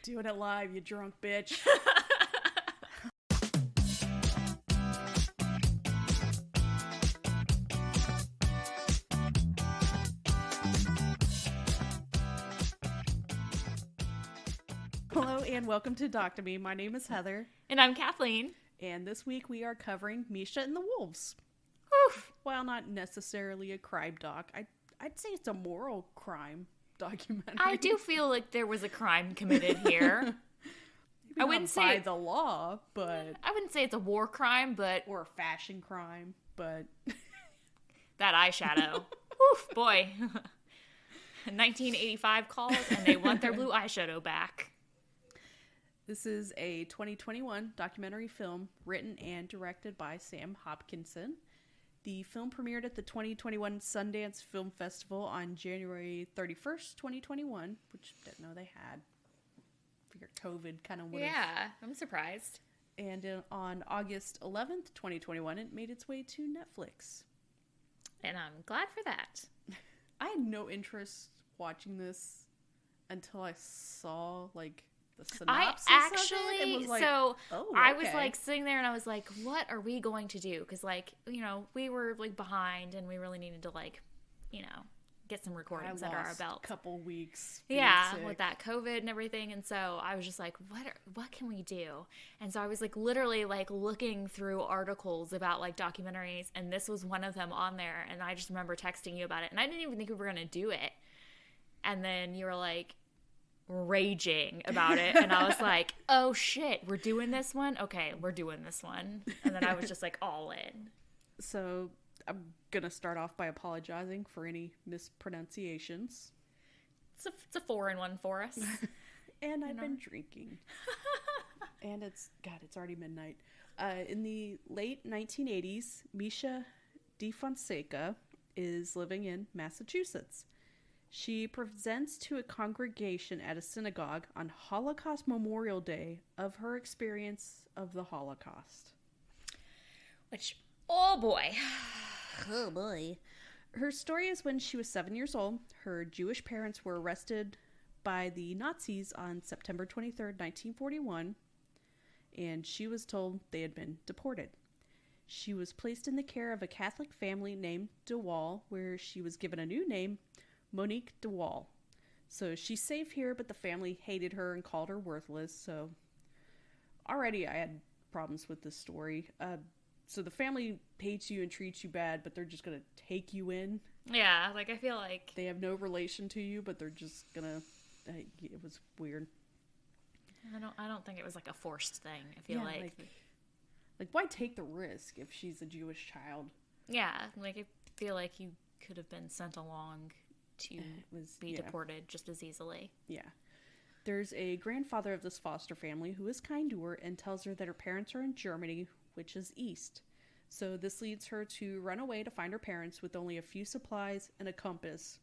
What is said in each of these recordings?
Doing it live, you drunk bitch. Hello and welcome to Doc to Me. My name is Heather. And I'm Kathleen. And this week we are covering Misha and the Wolves. Oof. While not necessarily a crime doc, I'd say it's a moral crime documentary. I do feel like there was a crime committed here. I wouldn't say by the law, but I wouldn't say it's a war crime, but or a fashion crime, but that eyeshadow. Oof, boy. 1985 called and they want their blue eyeshadow back. This is a 2021 documentary film written and directed by Sam Hopkinson. The film premiered at the 2021 Sundance Film Festival on January 31st, 2021, which I didn't know they had. Figured COVID kind of would have. Yeah, I'm surprised. And on August 11th, 2021, it made its way to Netflix. And I'm glad for that. I had no interest watching this until I saw, like, the synopsis actually, of it and was like, so oh, I okay. was like sitting there and I was like, what are we going to do? Because, like, you know, we were like behind and we really needed to, like, you know, get some recordings under our belt. A couple weeks. Yeah, sick. with that COVID and everything. And so I was just like, what can we do? And so I was like literally like looking through articles about like documentaries, and this was one of them on there. And I just remember texting you about it, and I didn't even think we were going to do it. And then you were like raging about it, and I was like, oh shit, we're doing this one? Okay, we're doing this one. And then I was just like all in. So I'm gonna start off by apologizing for any mispronunciations. It's a 4-in-1 for us. And I've been drinking. And it's already midnight. In the late 1980s, Misha DeFonseca is living in Massachusetts. She presents to a congregation at a synagogue on Holocaust Memorial Day of her experience of the Holocaust. Which, oh boy. Oh boy. Her story is when she was 7 years old. Her Jewish parents were arrested by the Nazis on September 23rd, 1941, and she was told they had been deported. She was placed in the care of a Catholic family named DeWall, where she was given a new name, Monique DeWall. So she's safe here, but the family hated her and called her worthless, so already I had problems with this story. So the family hates you and treats you bad, but they're just going to take you in. Yeah, like I feel like They have no relation to you, but they're just going to... it was weird. I don't think it was like a forced thing. I feel like why take the risk if she's a Jewish child? yeah, like I feel like you could have been sent along to be deported just as easily. Yeah. There's a grandfather of this foster family who is kind to her and tells her that her parents are in Germany, which is east. So this leads her to run away to find her parents with only a few supplies and a compass.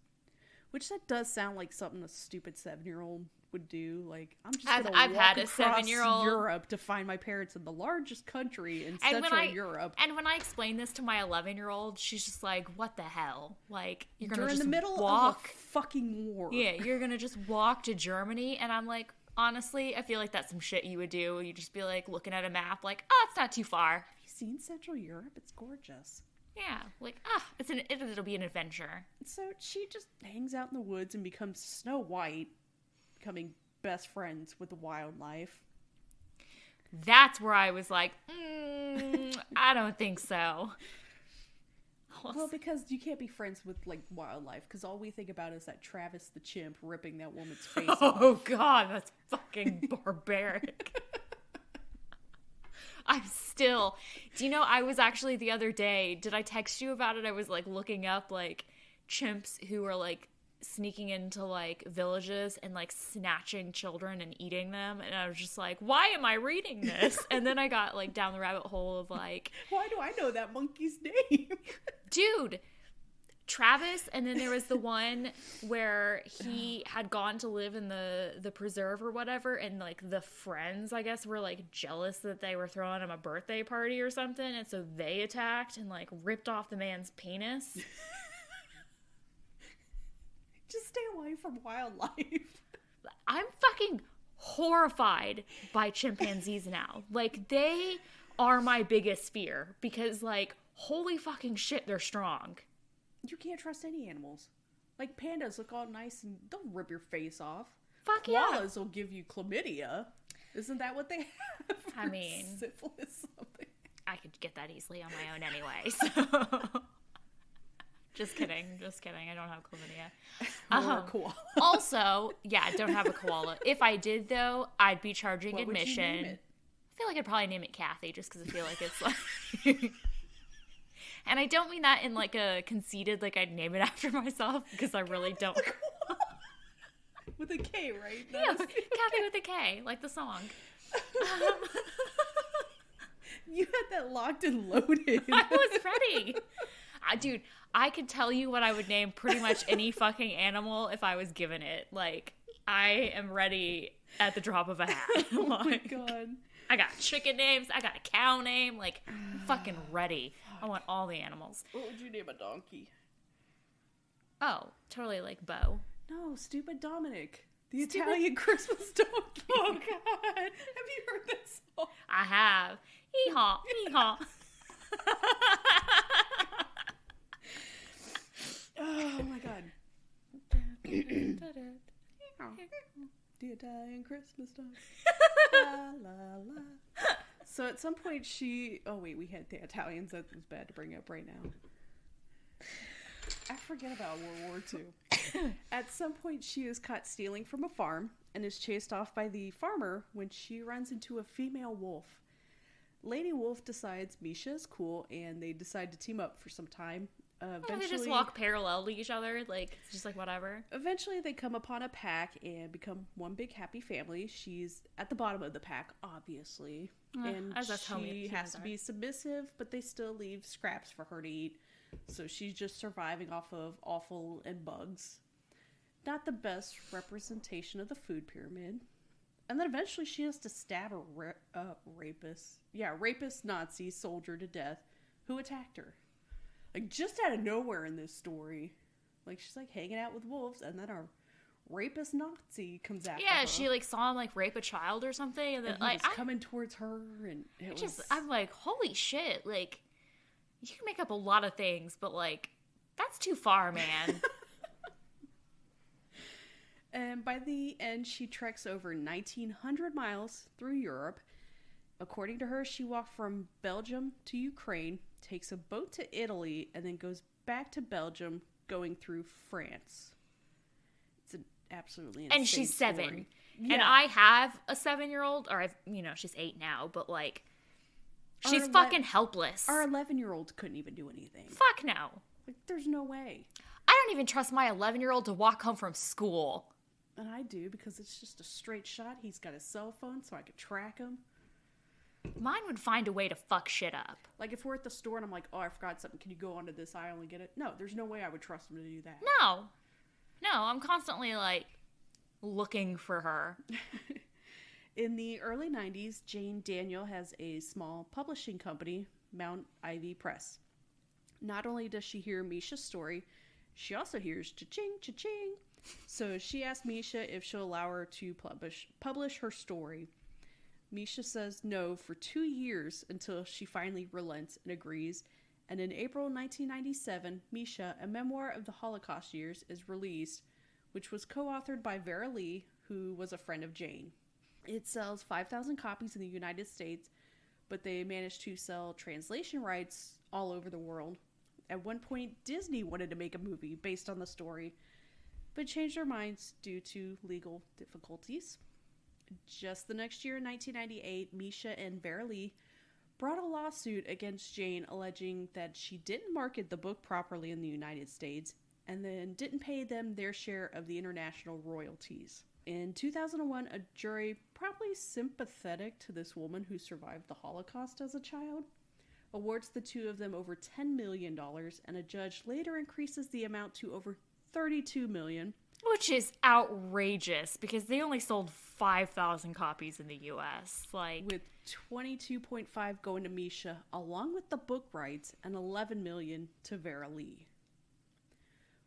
Which that does sound like something a stupid 7-year-old would do. Like, I'm just going to walk had a across 7-year-old Europe to find my parents in the largest country in Central Europe. And when I explain this to my 11-year-old, she's just like, what the hell? Like, you're going to During just the middle walk. of a fucking war. Yeah, you're going to just walk to Germany. And I'm like, honestly, I feel like that's some shit you would do. You'd just be like looking at a map like, oh, it's not too far. Have you seen Central Europe? It's gorgeous. Yeah, like, it'll be an adventure. So she just hangs out in the woods and becomes Snow White, becoming best friends with the wildlife. That's where I was like, I don't think so. Well, because you can't be friends with, like, wildlife, because all we think about is that Travis the chimp ripping that woman's face off. Oh, God, that's fucking barbaric. Do you know, I was actually the other day, did I text you about it? I was like looking up like chimps who are like sneaking into like villages and like snatching children and eating them. And I was just like, why am I reading this? And then I got like down the rabbit hole of like, why do I know that monkey's name? Dude, Travis, and then there was the one where he had gone to live in the preserve or whatever, and like the friends, I guess, were like jealous that they were throwing him a birthday party or something, and so they attacked and like ripped off the man's penis. Just stay away from wildlife. I'm fucking horrified by chimpanzees now. Like, they are my biggest fear because, like, holy fucking shit, they're strong. You can't trust any animals. Like, pandas look all nice and they'll rip your face off. Fuck yeah. Koalas will give you chlamydia. Isn't that what they have? I mean, syphilis something. I could get that easily on my own anyway, so... Just kidding. I don't have chlamydia. Or a koala. Also, yeah, I don't have a koala. If I did, though, I'd be charging What admission. would you name it? I feel like I'd probably name it Kathy, just because I feel like it's like... And I don't mean that in like a conceited, like I'd name it after myself, because I really don't. With a K, right? Yeah, Kathy with a K, like the song. You had that locked and loaded. I was ready. Dude, I could tell you what I would name pretty much any fucking animal if I was given it. Like, I am ready at the drop of a hat. Oh my god. I got chicken names. I got a cow name. Like, I'm fucking ready. I want all the animals. What would you name a donkey? Oh, totally like Bo. No, Stupid Dominic. The Italian Christmas donkey. Oh, God. Have you heard that song? I have. Hee-haw, hee-haw. Oh, my God. The Italian Christmas donkey. La, la, la. So at some point we had the Italians. That was bad to bring up right now. I forget about World War II. At some point, she is caught stealing from a farm and is chased off by the farmer when she runs into a female wolf. Lady Wolf decides Misha is cool, and they decide to team up for some time. They just walk parallel to each other, like, it's just like whatever. Eventually, they come upon a pack and become one big happy family. She's at the bottom of the pack, obviously. And she has to be submissive, but they still leave scraps for her to eat. So she's just surviving off of offal and bugs. Not the best representation of the food pyramid. And then eventually she has to stab a rapist Nazi soldier to death who attacked her. Like, just out of nowhere in this story. Like, she's, like, hanging out with wolves, and then a rapist Nazi comes after her. Yeah, she, like, saw him, like, rape a child or something, and then, he was coming towards her, and I'm like, holy shit, like, you can make up a lot of things, but, like, that's too far, man. And by the end, she treks over 1,900 miles through Europe. According to her, she walked from Belgium to Ukraine, takes a boat to Italy, and then goes back to Belgium, going through France. It's an absolutely insane And she's story. 7. Yeah. And I have a 7-year-old, or she's 8 now, but, like, she's fucking helpless. Our 11-year-old couldn't even do anything. Fuck no. Like, there's no way. I don't even trust my 11-year-old to walk home from school. And I do, because it's just a straight shot. He's got his cell phone, so I could track him. Mine would find a way to fuck shit up. Like, if we're at the store and I'm like, oh, I forgot something, can you go onto this aisle and get it? No, there's no way I would trust him to do that. No, I'm constantly, like, looking for her. In the early 90s, Jane Daniel has a small publishing company, Mount Ivy Press. Not only does she hear Misha's story, she also hears cha-ching, cha-ching. So she asked Misha if she'll allow her to publish her story. Misha says no for 2 years until she finally relents and agrees. And in April 1997, Misha, a memoir of the Holocaust years, is released, which was co-authored by Vera Lee, who was a friend of Jane. It sells 5,000 copies in the United States, but they managed to sell translation rights all over the world. At one point, Disney wanted to make a movie based on the story, but changed their minds due to legal difficulties. Just the next year, in 1998, Misha and Vera Lee brought a lawsuit against Jane alleging that she didn't market the book properly in the United States and then didn't pay them their share of the international royalties. In 2001, a jury, probably sympathetic to this woman who survived the Holocaust as a child, awards the two of them over $10 million, and a judge later increases the amount to over $32 million. Which is outrageous, because they only sold 5,000 copies in the U.S. Like, with 22.5 going to Misha, along with the book rights, and $11 million to Vera Lee.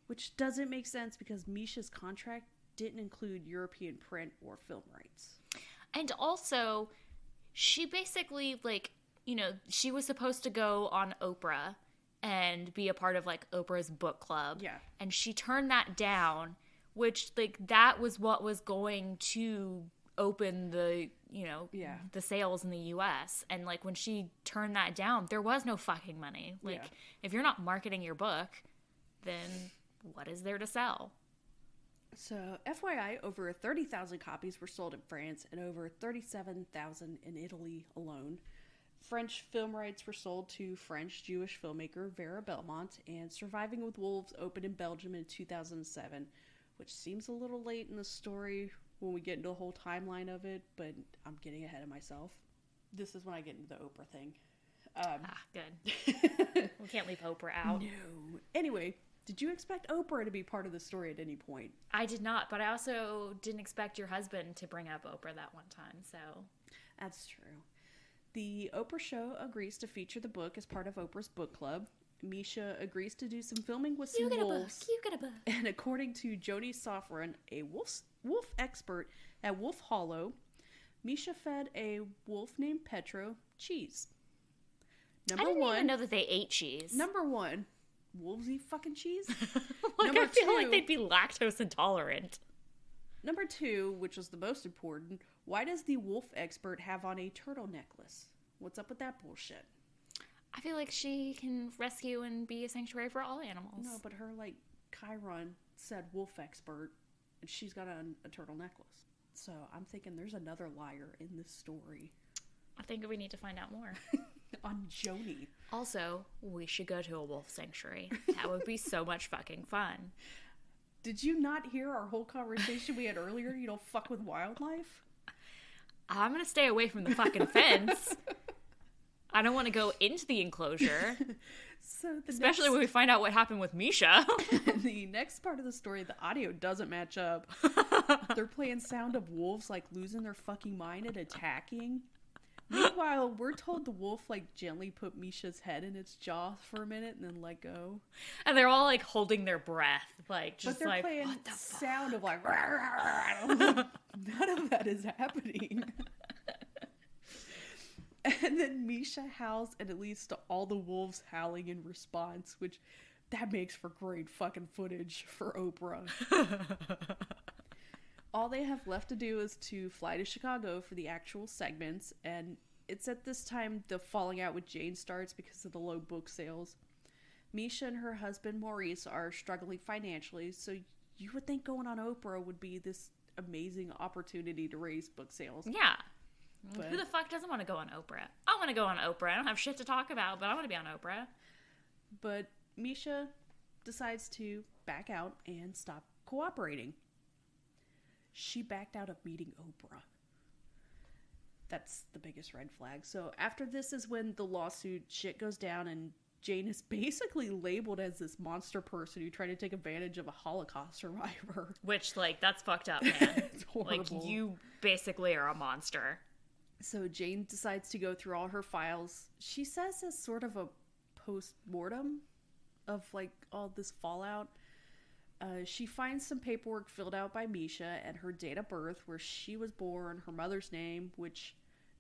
Which doesn't make sense, because Misha's contract didn't include European print or film rights. And also, she basically, like, you know, she was supposed to go on Oprah and be a part of, like, Oprah's book club. Yeah. And she turned that down, which, like, that was what was going to open the, you know, the sales in the U.S. And, like, when she turned that down, there was no fucking money. Like, if you're not marketing your book, then what is there to sell? So, FYI, over 30,000 copies were sold in France and over 37,000 in Italy alone. French film rights were sold to French Jewish filmmaker Vera Belmont, and Surviving with Wolves opened in Belgium in 2007, which seems a little late in the story when we get into the whole timeline of it, but I'm getting ahead of myself. This is when I get into the Oprah thing. Good. We can't leave Oprah out. No. Anyway, did you expect Oprah to be part of the story at any point? I did not, but I also didn't expect your husband to bring up Oprah that one time, so. That's true. The Oprah show agrees to feature the book as part of Oprah's book club. Misha agrees to do some filming with some wolves. You get a book. And according to Joni Sofran, a wolf expert at Wolf Hollow, Misha fed a wolf named Petro cheese. I didn't even know that they ate cheese. Number one, wolves eat fucking cheese? I feel like they'd be lactose intolerant. Number two, which is the most important, why does the wolf expert have on a turtle necklace? What's up with that bullshit? I feel like she can rescue and be a sanctuary for all animals. No, but her, like, Chiron said wolf expert, and she's got on a turtle necklace. So I'm thinking there's another liar in this story. I think we need to find out more. On Joni. Also, we should go to a wolf sanctuary. That would be so much fucking fun. Did you not hear our whole conversation we had earlier? You don't fuck with wildlife? I'm gonna stay away from the fucking fence. I don't want to go into the enclosure. Especially when we find out what happened with Misha. The next part of the story, the audio doesn't match up. They're playing sound of wolves, like, losing their fucking mind and attacking. Meanwhile, we're told the wolf, like, gently put Misha's head in its jaw for a minute and then let go. And they're all, like, holding their breath. Like, just but they're like, playing what the fuck? Sound of, like, none of that is happening. And then Misha howls, and it leads to all the wolves howling in response, which that makes for great fucking footage for Oprah. All they have left to do is to fly to Chicago for the actual segments, and it's at this time the falling out with Jane starts because of the low book sales. Misha and her husband Maurice are struggling financially, so you would think going on Oprah would be this amazing opportunity to raise book sales. Yeah. But who the fuck doesn't want to go on Oprah? I want to go on Oprah. I don't have shit to talk about, but I want to be on Oprah. But Misha decides to back out and stop cooperating. She backed out of meeting Oprah. That's the biggest red flag. So after this is when the lawsuit shit goes down, and Jane is basically labeled as this monster person who tried to take advantage of a Holocaust survivor. Which, like, that's fucked up, man. It's horrible. Like, you basically are a monster. So Jane decides to go through all her files. She says as sort of a post-mortem of, like, all this fallout. She finds some paperwork filled out by Misha and her date of birth, where she was born, her mother's name, which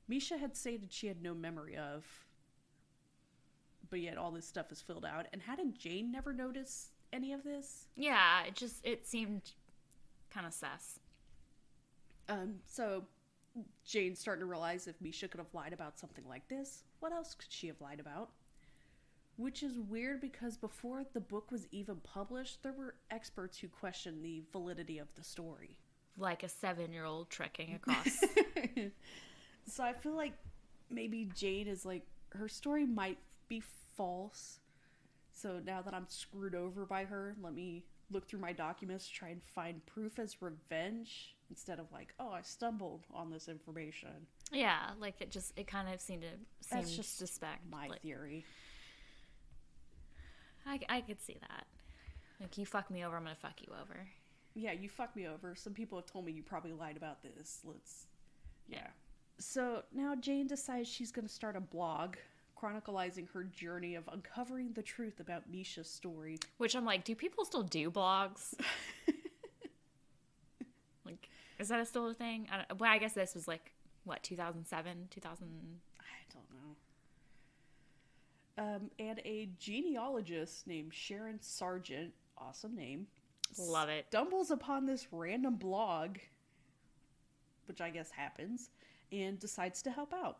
Misha had stated she had no memory of. But yet all this stuff is filled out. And hadn't Jane never noticed any of this? Yeah, it seemed kind of sus. So Jane's starting to realize if Misha could have lied about something like this, what else could she have lied about? Which is weird because before the book was even published, there were experts who questioned the validity of the story. Like a 7-year-old trekking across. So I feel like maybe Jane is like, her story might be false. So now that I'm screwed over by her, let me look through my documents to try and find proof as revenge instead of like, oh, I stumbled on this information. Yeah, like it kind of seemed That's just suspect. My like, theory. I could see that. Like, you fuck me over, I'm gonna fuck you over. Yeah, you fuck me over. Some people have told me you probably lied about this. Yeah. So now Jane decides she's gonna start a blog chronicalizing her journey of uncovering the truth about Misha's story. Which I'm like, do people still do blogs? Like, is that still a thing? Well, I guess this was like what, 2007, 2000? I don't know. And a genealogist named Sharon Sargent, awesome name. Love it. Stumbles upon this random blog, which I guess happens, and decides to help out.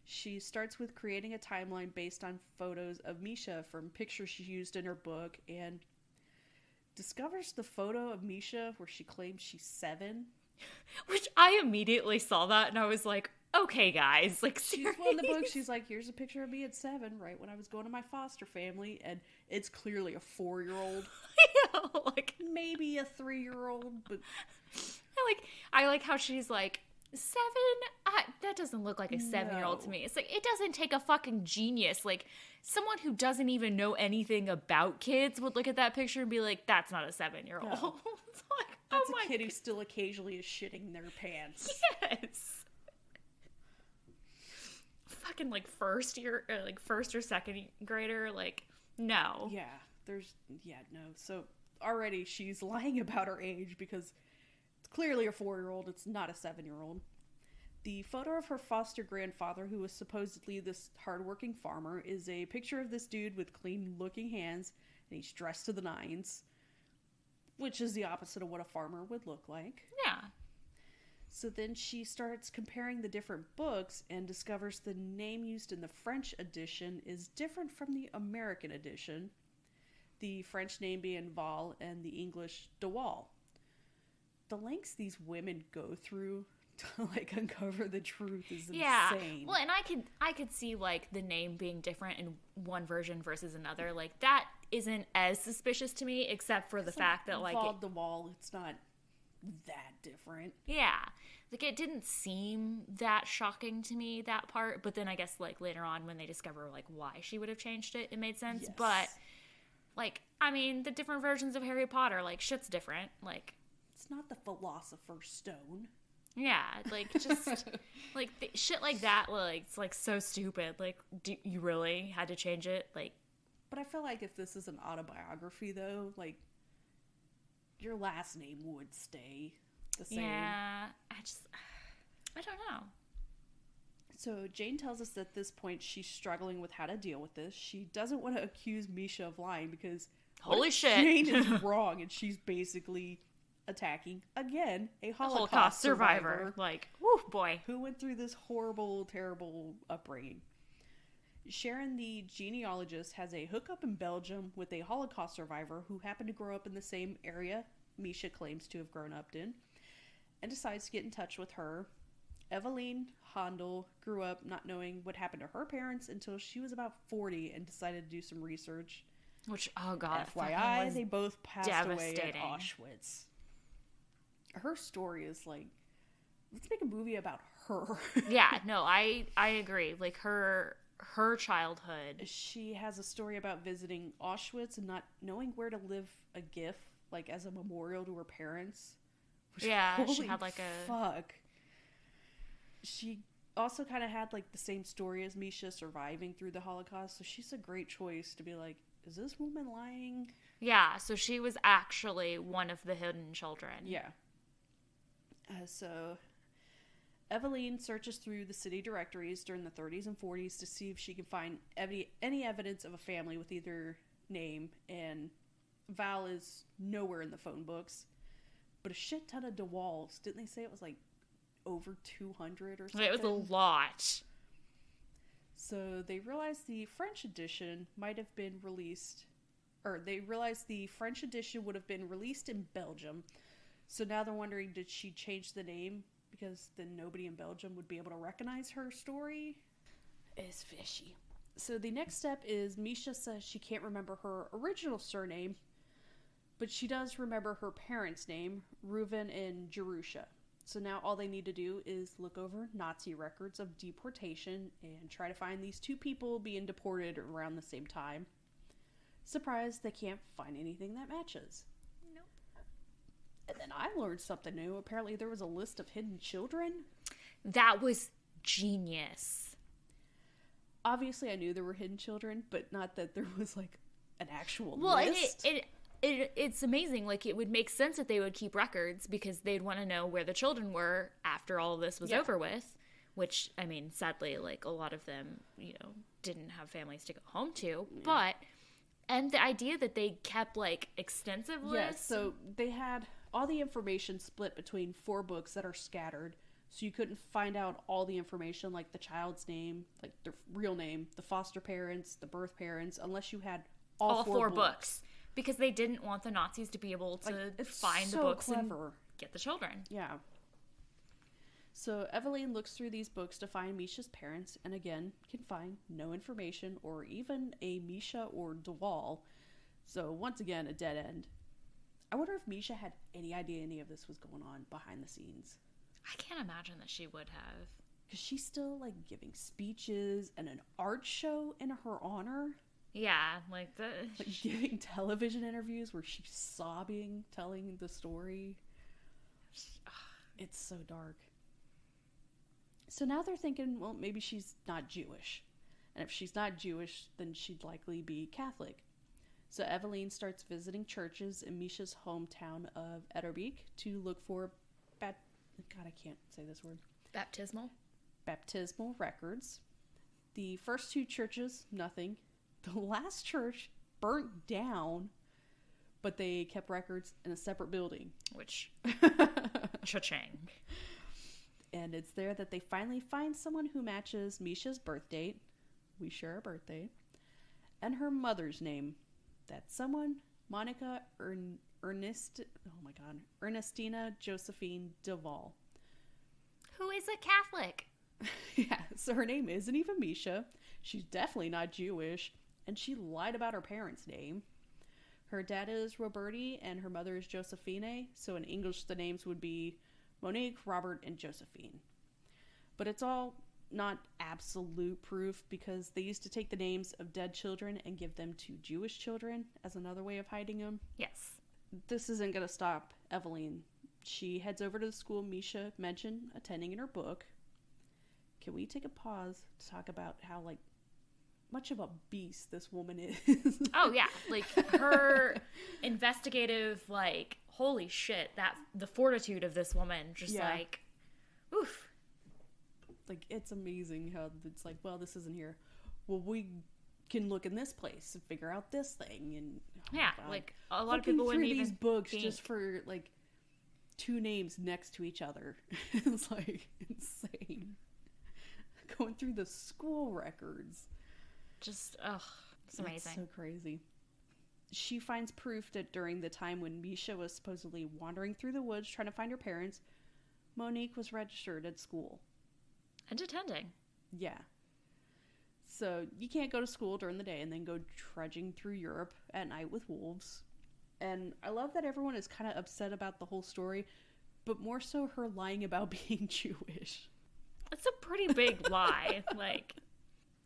She starts with creating a timeline based on photos of Misha from pictures she used in her book, and discovers the photo of Misha where she claims she's 7. Which I immediately saw that and I was like, okay, guys, like, she's well, in the book, she's like, here's a picture of me at 7, right when I was going to my foster family, and it's clearly a 4-year-old. Yeah, like maybe a 3-year-old, but I like how she's like, 7? That doesn't look like a 7-year-old to me. It's like, it doesn't take a fucking genius. Like, someone who doesn't even know anything about kids would look at that picture and be like, that's not a 7-year-old. No. It's like, that's a kid who still occasionally is shitting their pants. Yes. Fucking like first or second grader, like, no. Yeah, no. So already she's lying about her age because it's clearly a 4-year-old. It's not a 7-year-old. The photo of her foster grandfather, who was supposedly this hardworking farmer, is a picture of this dude with clean-looking hands, and he's dressed to the nines, which is the opposite of what a farmer would look like. Yeah. So then she starts comparing the different books and discovers the name used in the French edition is different from the American edition, the French name being Val and the English de Wall. The lengths these women go through to like uncover the truth is insane. Well, and I could see like the name being different in one version versus another. Like that isn't as suspicious to me, except for the fact that like Val de Wall, it's not that different. Yeah. Like it didn't seem that shocking to me, that part, but then I guess like later on when they discover like why she would have changed it, it made sense. Yes. But like, I mean, the different versions of Harry Potter, like shit's different. Like it's not the Philosopher's Stone. Yeah, like just like shit like that, like it's like so stupid. Like, do you really had to change it? Like, but I feel like if this is an autobiography, though, like your last name would stay the same. Yeah, I don't know. So Jane tells us that at this point she's struggling with how to deal with this. She doesn't want to accuse Misha of lying because holy shit, Jane is wrong, and she's basically attacking again a Holocaust survivor. Like, whoo, boy, who went through this horrible, terrible upbringing. Sharon, the genealogist, has a hookup in Belgium with a Holocaust survivor who happened to grow up in the same area Misha claims to have grown up in, and decides to get in touch with her. Eveline Handel grew up not knowing what happened to her parents until she was about 40 and decided to do some research. Which, oh god, FYI, they both passed away at devastating. Auschwitz. Her story is like, let's make a movie about her. Yeah, no, I agree. Like her childhood. She has a story about visiting Auschwitz and not knowing where to live a gift, like as a memorial to her parents. Which, yeah, she had like fuck. She also kind of had like the same story as Misha, surviving through the Holocaust, so she's a great choice to be like, is this woman lying? Yeah, so she was actually one of the hidden children. Yeah. So Eveline searches through the city directories during the 30s and 40s to see if she can find any evidence of a family with either name, and Val is nowhere in the phone books, but a shit ton of DeWalls. Didn't they say it was like over 200 or something? It was a lot. So they realized the French edition might have been released, or they realized the French edition would have been released in Belgium. So now they're wondering, did she change the name because then nobody in Belgium would be able to recognize her story? It's fishy. So the next step is Misha says she can't remember her original surname, but she does remember her parents' name, Reuven and Jerusha. So now all they need to do is look over Nazi records of deportation and try to find these two people being deported around the same time. Surprised they can't find anything that matches. Nope. And then I learned something new. Apparently there was a list of hidden children. That was genius. Obviously I knew there were hidden children, but not that there was like an actual list. Well, it's amazing. Like, it would make sense that they would keep records because they'd want to know where the children were after all of this was over with. which, I mean, sadly, like, a lot of them, you know, didn't have families to go home to, but, and the idea that they kept, like, extensive lists. Yeah, so they had all the information split between 4 books that are scattered, so you couldn't find out all the information, like the child's name, like their real name, the foster parents, the birth parents, unless you had all 4 books. Because they didn't want the Nazis to be able to find the books and get the children. Yeah. So Eveline looks through these books to find Misha's parents, and again, can find no information or even a Misha or Duvall. So once again, a dead end. I wonder if Misha had any idea any of this was going on behind the scenes. I can't imagine that she would have. Because she's still, like, giving speeches and an art show in her honor. Yeah, like giving television interviews where she's sobbing, telling the story. It's so dark. So now they're thinking, well, maybe she's not Jewish. And if she's not Jewish, then she'd likely be Catholic. So Eveline starts visiting churches in Misha's hometown of Etterbeek to look for God, I can't say this word. Baptismal records. The first 2 churches, nothing. The last church burnt down, but they kept records in a separate building. Which, cha-ching. And it's there that they finally find someone who matches Misha's birth date. We share a birthday. And her mother's name. That's someone, Monica Ernestina Josephine Duvall. Who is a Catholic. Yeah, so her name isn't even Misha. She's definitely not Jewish. And she lied about her parents' name. Her dad is Roberti and her mother is Josephine. So in English, the names would be Monique, Robert, and Josephine. But it's all not absolute proof because they used to take the names of dead children and give them to Jewish children as another way of hiding them. Yes. This isn't going to stop Eveline. She heads over to the school Misha mentioned attending in her book. Can we take a pause to talk about how, like, much of a beast this woman is? Oh, yeah. Like, her investigative, like, holy shit, the fortitude of this woman, just like, oof. Like, it's amazing how it's like, well, this isn't here. Well, we can look in this place and figure out this thing. And like, a lot of people wouldn't even these books just for, like, 2 names next to each other. It's, like, insane. Going through the school records. Just, it's amazing. It's so crazy. She finds proof that during the time when Misha was supposedly wandering through the woods trying to find her parents, Monique was registered at school. And attending. Yeah. So you can't go to school during the day and then go trudging through Europe at night with wolves. And I love that everyone is kind of upset about the whole story, but more so her lying about being Jewish. It's a pretty big lie. Like,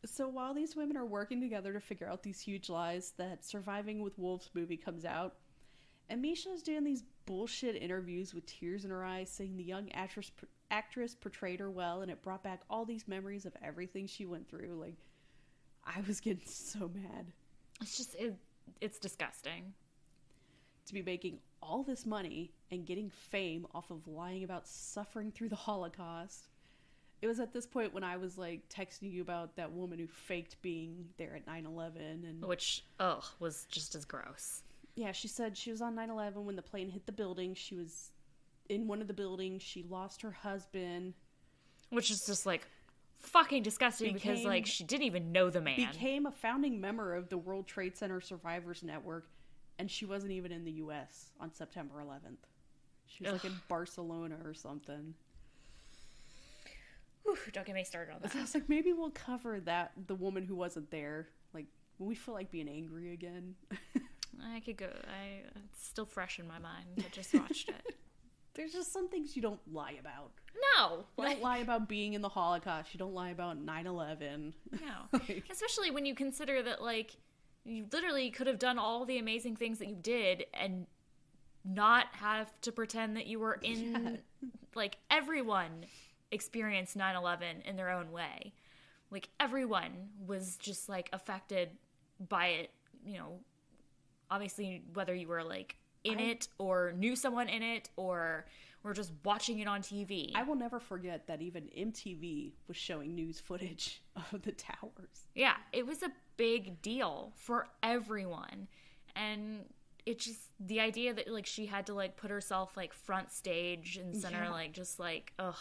so while these women are working together to figure out these huge lies, that Surviving with Wolves movie comes out, and Misha's doing these bullshit interviews with tears in her eyes, saying the young actress portrayed her well, and it brought back all these memories of everything she went through. Like, I was getting so mad. It's just, it's disgusting. To be making all this money and getting fame off of lying about suffering through the Holocaust. It was at this point when I was, like, texting you about that woman who faked being there at 9/11. And which, was just as gross. Yeah, she said she was on 9/11 when the plane hit the building. She was in one of the buildings. She lost her husband. Which is just, like, fucking disgusting because, like, she didn't even know the man. Became a founding member of the World Trade Center Survivors Network, and she wasn't even in the U.S. on September 11th. She was, like, in Barcelona or something. Whew, don't get me started on that. So I was like, maybe we'll cover that, the woman who wasn't there. Like, when we feel like being angry again. I could go. It's still fresh in my mind. I just watched it. There's just some things you don't lie about. No. You don't lie about being in the Holocaust. You don't lie about 9/11. No. Especially when you consider that, like, you literally could have done all the amazing things that you did and not have to pretend that you were in, like, everyone experienced 9/11 in their own way. Like, everyone was just, like, affected by it, you know, obviously whether you were, like, in it or knew someone in it or We're just watching it on TV. I will never forget that even MTV was showing news footage of the towers. Yeah, it was a big deal for everyone. And it just, the idea that, like, she had to, like, put herself, like, front stage and center, like, just, like, ugh.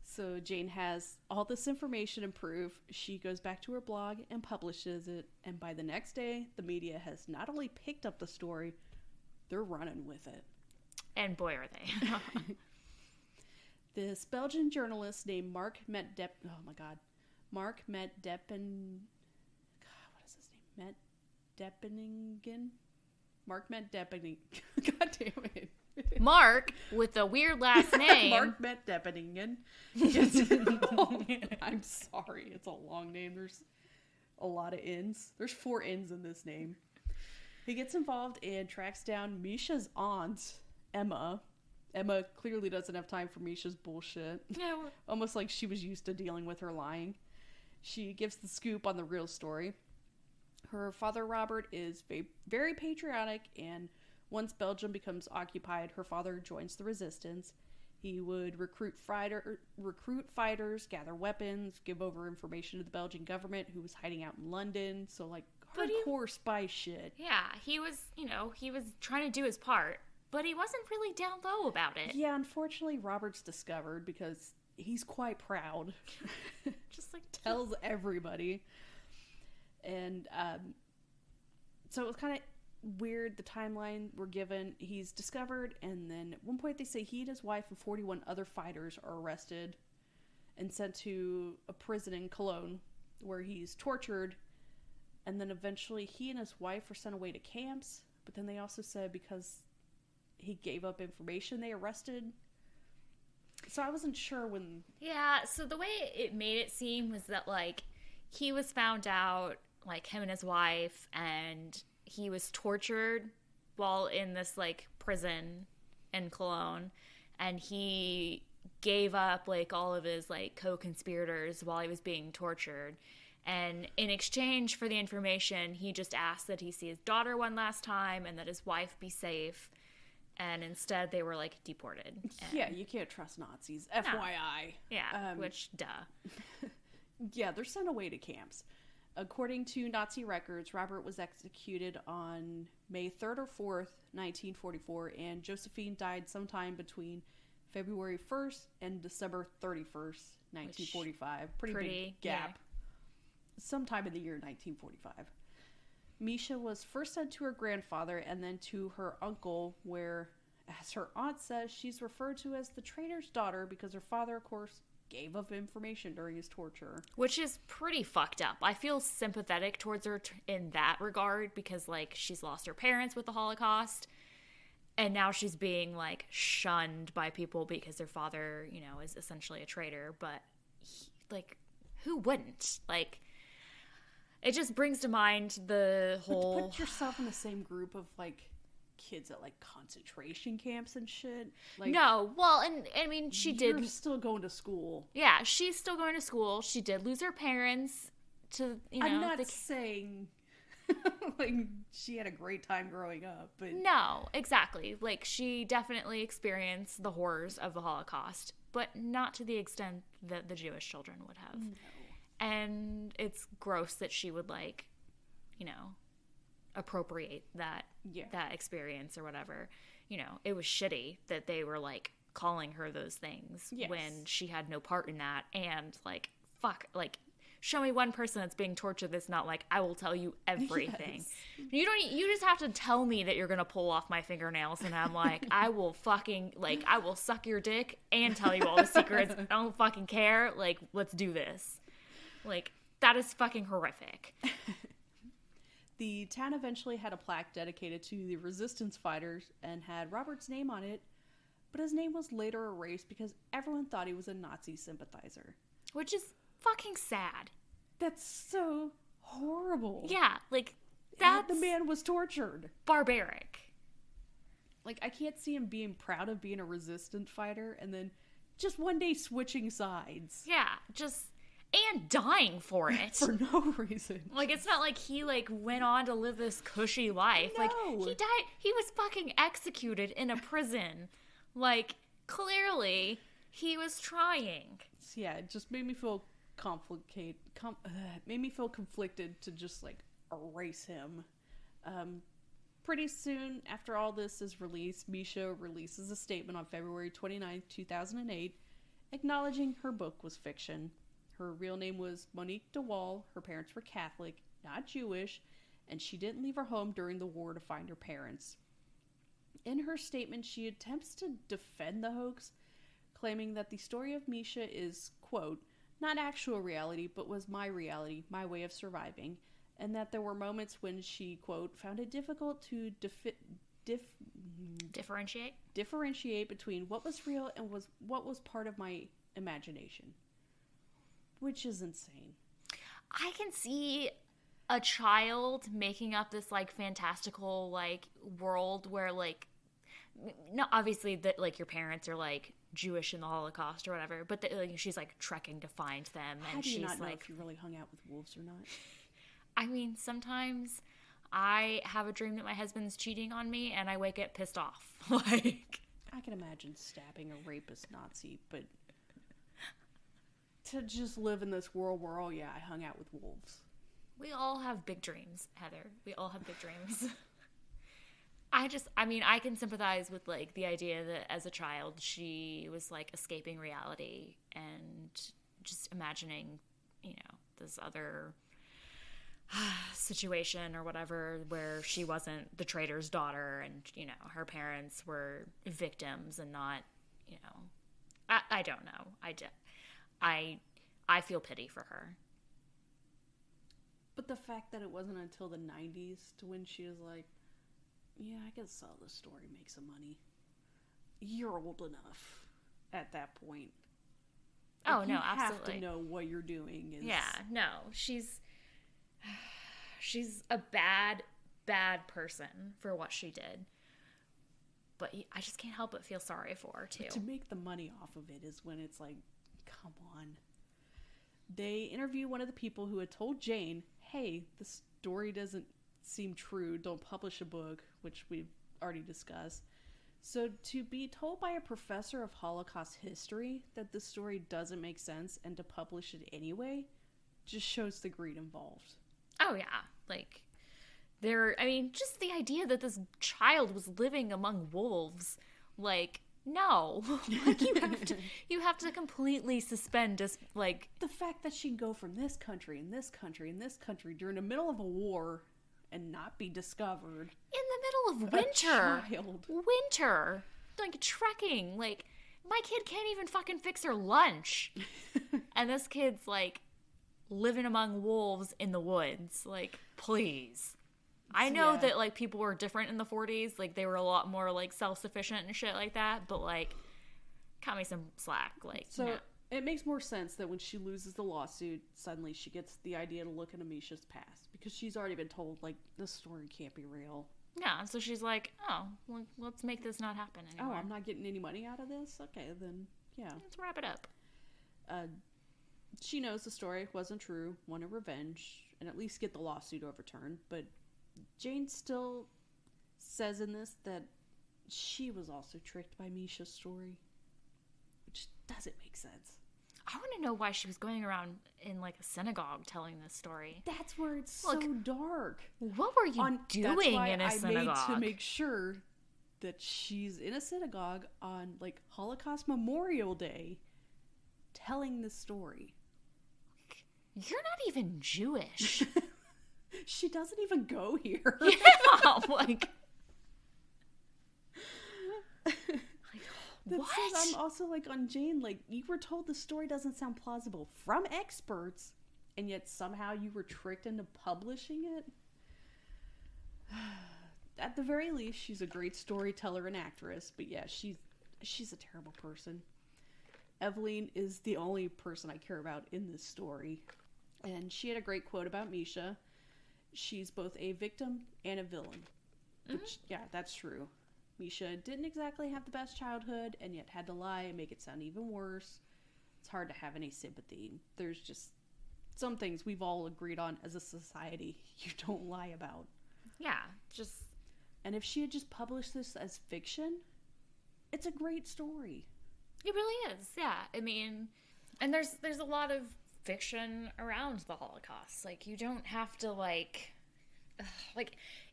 So Jane has all this information and proof. She goes back to her blog and publishes it. And by the next day, the media has not only picked up the story, they're running with it. And boy, are they. This Belgian journalist named Mark Met Deppen... God, what is his name? Met Deppeningen? God damn it. Mark, with a weird last name. Mark Met Deppeningen. I'm sorry, it's a long name. There's a lot of N's. There's 4 N's in this name. He gets involved and tracks down Misha's aunt, Emma. Emma clearly doesn't have time for Misha's bullshit. No. Almost like she was used to dealing with her lying. She gives the scoop on the real story. Her father, Robert, is very patriotic, and once Belgium becomes occupied, her father joins the resistance. He would recruit fighters, gather weapons, give over information to the Belgian government, who was hiding out in London. So, like, hardcore spy shit. Yeah, he was trying to do his part, but he wasn't really down low about it. Yeah, unfortunately, Robert's discovered because he's quite proud. Just, like, tells everybody. And, so it was kind of weird, the timeline we're given. He's discovered, and then at one point they say he and his wife and 41 other fighters are arrested and sent to a prison in Cologne where he's tortured, and then eventually he and his wife are sent away to camps. But then they also said because he gave up information they arrested. So I wasn't sure when... Yeah, so the way it made it seem was that, like, he was found out, like, him and his wife, and he was tortured while in this, like, prison in Cologne, and he gave up, like, all of his, like, co-conspirators while he was being tortured. And in exchange for the information, he just asked that he see his daughter one last time and that his wife be safe. And instead, they were, like, deported. Yeah, you can't trust Nazis. FYI. Yeah, which, duh. Yeah, they're sent away to camps. According to Nazi records, Robert was executed on May 3rd or 4th, 1944, and Josephine died sometime between February 1st and December 31st, 1945. Pretty big gap. Yeah. Sometime in the year 1945. Misha was first sent to her grandfather and then to her uncle, where, as her aunt says, she's referred to as the traitor's daughter because her father, of course, gave up information during his torture. Which is pretty fucked up. I feel sympathetic towards her in that regard because, like, she's lost her parents with the Holocaust, and now she's being, like, shunned by people because their father, you know, is essentially a traitor. But, like, who wouldn't? Like, it just brings to mind the whole... Put yourself in the same group of, like, kids at, like, concentration camps and shit. Like, no, well, and I mean, you're still going to school. Yeah, she's still going to school. She did lose her parents to, you know... I'm not saying, like, she had a great time growing up, but... No, exactly. Like, she definitely experienced the horrors of the Holocaust, but not to the extent that the Jewish children would have. No. And it's gross that she would, like, you know, appropriate that experience or whatever. You know, it was shitty that they were, like, calling her those things when she had no part in that. And, like, fuck, like, show me one person that's being tortured that's not like, I will tell you everything. Yes. You just have to tell me that you're gonna pull off my fingernails, and I'm like, I will fucking, like, I will suck your dick and tell you all the secrets. I don't fucking care. Like, let's do this. Like, that is fucking horrific. The town eventually had a plaque dedicated to the resistance fighters and had Robert's name on it, but his name was later erased because everyone thought he was a Nazi sympathizer. Which is fucking sad. That's so horrible. Yeah, like, that's... The man was tortured. Barbaric. Like, I can't see him being proud of being a resistance fighter and then just one day switching sides. Yeah, just... and dying for it. For no reason. Like, it's not like he, like, went on to live this cushy life. No. Like, he died. He was fucking executed in a prison. Like, clearly, he was trying. Yeah, it just made me feel made me feel conflicted to just, like, erase him. Pretty soon after all this is released, Misha releases a statement on February 29th, 2008, acknowledging her book was fiction. Her real name was Monique DeWall. Her parents were Catholic, not Jewish, and she didn't leave her home during the war to find her parents. In her statement, she attempts to defend the hoax, claiming that the story of Misha is, quote, not actual reality, but was my reality, my way of surviving, and that there were moments when she, quote, found it difficult to differentiate between what was real and what was part of my imagination. Which is insane. I can see a child making up this, like, fantastical, like, world where, like, no, obviously that, like, your parents are, like, Jewish in the Holocaust or whatever, but like, she's, like, trekking to find them, and How do you she's not know like, if you really hung out with wolves or not? I mean, sometimes I have a dream that my husband's cheating on me, and I wake up pissed off. Like, I can imagine stabbing a rapist Nazi, but to just live in this world where, oh yeah, I hung out with wolves. We all have big dreams, Heather. We all have big dreams. I can sympathize with, like, the idea that as a child she was, like, escaping reality and just imagining, you know, this other situation or whatever where she wasn't the traitor's daughter and, you know, her parents were victims and not, you know, I don't know. I feel pity for her. But the fact that it wasn't until the 90s to when she was like, yeah, I can sell this story, make some money. You're old enough at that point. Like, oh, no, absolutely. You have to know what you're doing. Yeah, no. She's a bad person for what she did. But I just can't help but feel sorry for her, too. But to make the money off of it is when it's like, come on. They interview one of the people who had told Jane, hey, the story doesn't seem true, don't publish a book, which we've already discussed. So to be told by a professor of Holocaust history that the story doesn't make sense and to publish it anyway just shows the greed involved. Oh yeah, like just the idea that this child was living among wolves, like, no. Like, you have to completely suspend just, like, the fact that she can go from this country and this country and this country during the middle of a war and not be discovered. In the middle of winter. Like, trekking. Like, my kid can't even fucking fix her lunch. And this kid's, like, living among wolves in the woods. Like, please. I know that, like, people were different in the 40s. Like, they were a lot more, like, self-sufficient and shit like that. But, like, cut me some slack. Like, so no. It makes more sense that when she loses the lawsuit, suddenly she gets the idea to look into Misha's past. Because she's already been told, like, this story can't be real. Yeah, so she's like, oh, well, let's make this not happen anymore. Oh, I'm not getting any money out of this? Okay, then, yeah. Let's wrap it up. She knows the story wasn't true, wanted revenge, and at least get the lawsuit overturned. But Jane still says in this that she was also tricked by Misha's story. Which doesn't make sense. I want to know why she was going around in, like, a synagogue telling this story. That's where it's so dark. What were you doing in a synagogue? I made to make sure that she's in a synagogue on, like, Holocaust Memorial Day telling this story. You're not even Jewish. She doesn't even go here. Yeah, like... That what? says I'm also, like, on Jane, like, you were told the story doesn't sound plausible from experts, and yet somehow you were tricked into publishing it? At the very least, she's a great storyteller and actress, but yeah, she's a terrible person. Evelyn is the only person I care about in this story, and she had a great quote about Misha. She's both a victim and a villain. Which, yeah, that's true. Misha didn't exactly have the best childhood and yet had to lie and make it sound even worse. It's hard to have any sympathy. There's just some things we've all agreed on as a society you don't lie about. Yeah, just... And if she had just published this as fiction, it's a great story. It really is, yeah. I mean, and there's a lot of fiction around the Holocaust. Like, you don't have to, like,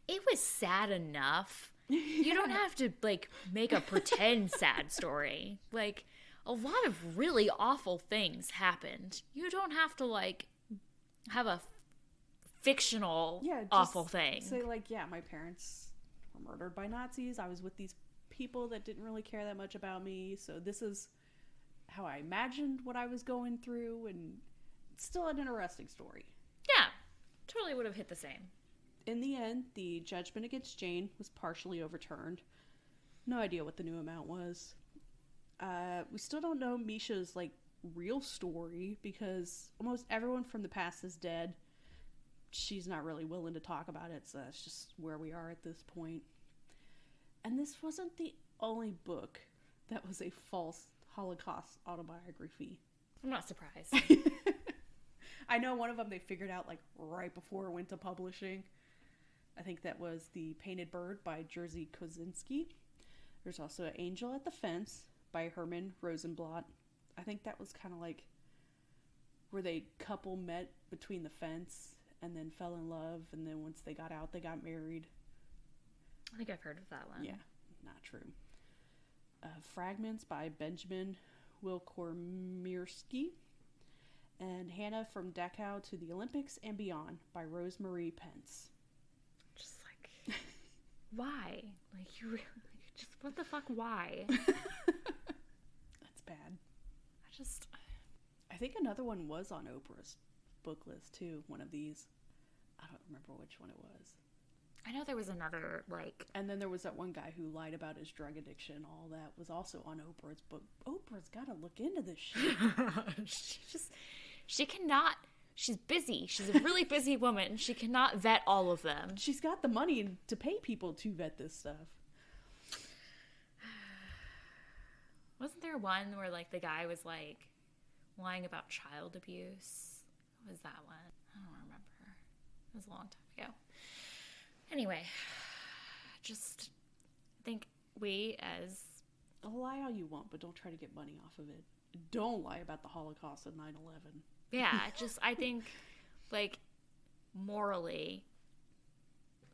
it was sad enough. Yeah. You don't have to, like, make a pretend sad story. Like, a lot of really awful things happened. You don't have to, like, have a fictional awful thing. Say, like, yeah, my parents were murdered by Nazis. I was with these people that didn't really care that much about me, so this is how I imagined what I was going through, and it's still an interesting story. Yeah, totally would have hit the same. In the end, the judgment against Jane was partially overturned. No idea what the new amount was. We still don't know Misha's, like, real story, because almost everyone from the past is dead. She's not really willing to talk about it, so that's just where we are at this point. And this wasn't the only book that was a false Holocaust autobiography. I'm not surprised. I know one of them they figured out, like, right before it went to publishing. I think that was The Painted Bird by Jerzy Kosinski. There's also Angel at the Fence by Herman Rosenblatt. I think that was kind of like where they couple met between the fence and then fell in love, and then once they got out, they got married. I think I've heard of that one. Yeah, not true. Fragments by Benjamin Wilkomirski, and Hannah from Dachau to the Olympics and Beyond by Rosemary Pence. Just like, why? Like, you really, just, what the fuck, why? That's bad. I think another one was on Oprah's book list too, one of these. I don't remember which one it was. I know there was another, like... And then there was that one guy who lied about his drug addiction. All that was also on Oprah's book. Oprah's got to look into this shit. She cannot... She's busy. She's a really busy woman. She cannot vet all of them. She's got the money to pay people to vet this stuff. Wasn't there one where, like, the guy was, like, lying about child abuse? What was that one? I don't remember. It was a long time ago. Anyway, just think we as... Lie all you want, but don't try to get money off of it. Don't lie about the Holocaust and 9/11. Yeah, I think, like, morally,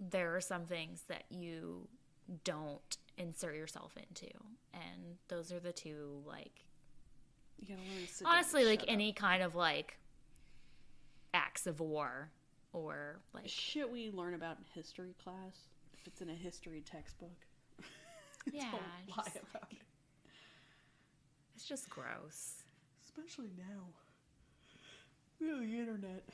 there are some things that you don't insert yourself into. And those are the two, like... You gotta learn to sit honestly, down and like, shut any up. kind of, like, acts of war or, like... Shit we learn about in history class, if it's in a history textbook. Yeah. Don't lie about it. It's just gross. Especially now. The internet.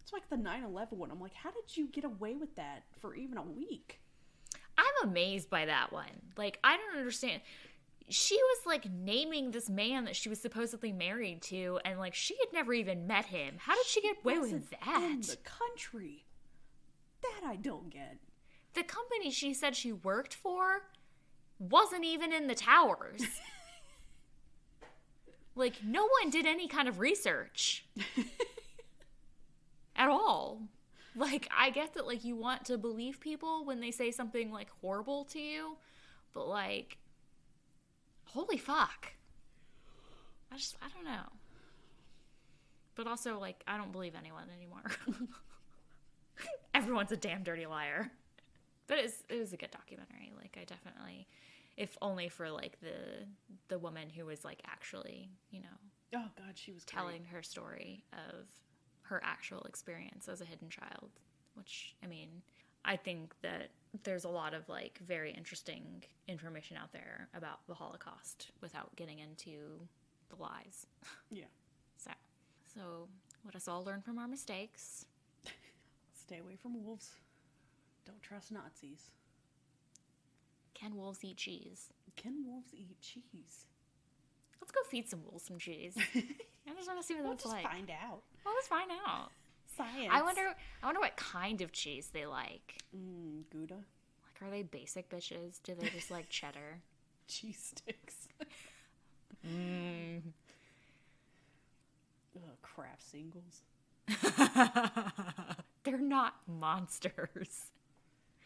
It's like the 9/11 one. I'm like, how did you get away with that for even a week? I'm amazed by that one. Like, I don't understand. She was, like, naming this man that she was supposedly married to, and, like, she had never even met him. How did she get away with that? In the country. That I don't get. The company she said she worked for wasn't even in the towers. Like, no one did any kind of research. At all. Like, I get that, like, you want to believe people when they say something, like, horrible to you, but, like, holy fuck. I don't know. But also, like, I don't believe anyone anymore. Everyone's a damn dirty liar. But it was a good documentary. Like, I definitely, if only for, like, the woman who was, like, actually, you know. Oh, God, she was telling her story of her actual experience as a hidden child. Which, I mean, I think that there's a lot of, like, very interesting information out there about the Holocaust without getting into the lies. Yeah. So let us all learn from our mistakes. Stay away from wolves. Don't trust Nazis. Can wolves eat cheese? Can wolves eat cheese? Let's go feed some wolves some cheese. I just want to see what that's like. Let's find out. Well, let's find out. Science. I wonder what kind of cheese they like. Gouda. Like, are they basic bitches? Do they just like cheddar? Cheese sticks. Kraft singles. They're not monsters.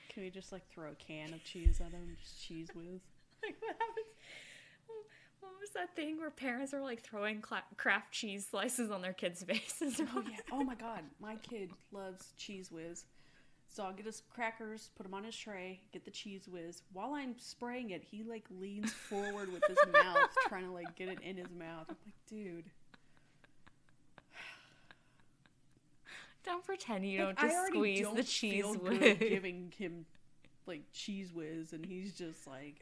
Can we just like throw a can of cheese at them? Just Cheese Whiz. Like what happens? What was that thing where parents are like throwing Kraft cheese slices on their kids' faces? Oh yeah. Oh my god. My kid loves Cheese Whiz. So I'll get his crackers, put them on his tray, get the Cheese Whiz. While I'm spraying it, he like leans forward with his mouth, trying to like get it in his mouth. I'm like, dude. Don't pretend you Like, don't just squeeze don't the cheese feel whiz. good giving him like Cheese Whiz, and he's just like,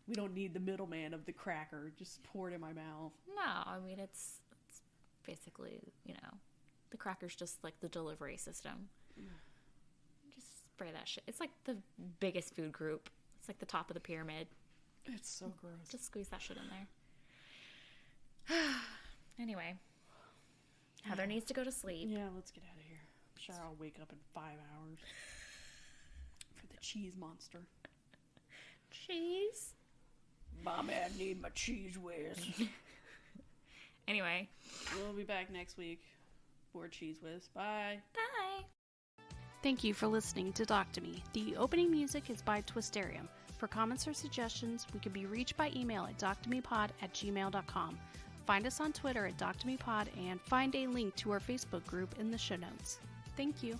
we don't need the middleman of the cracker. Just pour it in my mouth. No, I mean it's basically, you know, the cracker's just like the delivery system. Just spray that shit. It's like the biggest food group. It's like the top of the pyramid. It's so gross. Just squeeze that shit in there. Anyway, Heather needs to go to sleep. Yeah, let's get out of here. I'm sure I'll wake up in 5 hours for the cheese monster. Cheese? Mommy, I need my Cheese Whiz. Anyway. We'll be back next week for Cheese Whiz. Bye. Bye. Thank you for listening to Doc to Me. The opening music is by Twisterium. For comments or suggestions, we can be reached by email at doctomepod@gmail.com. Find us on Twitter at doctomepod and find a link to our Facebook group in the show notes. Thank you.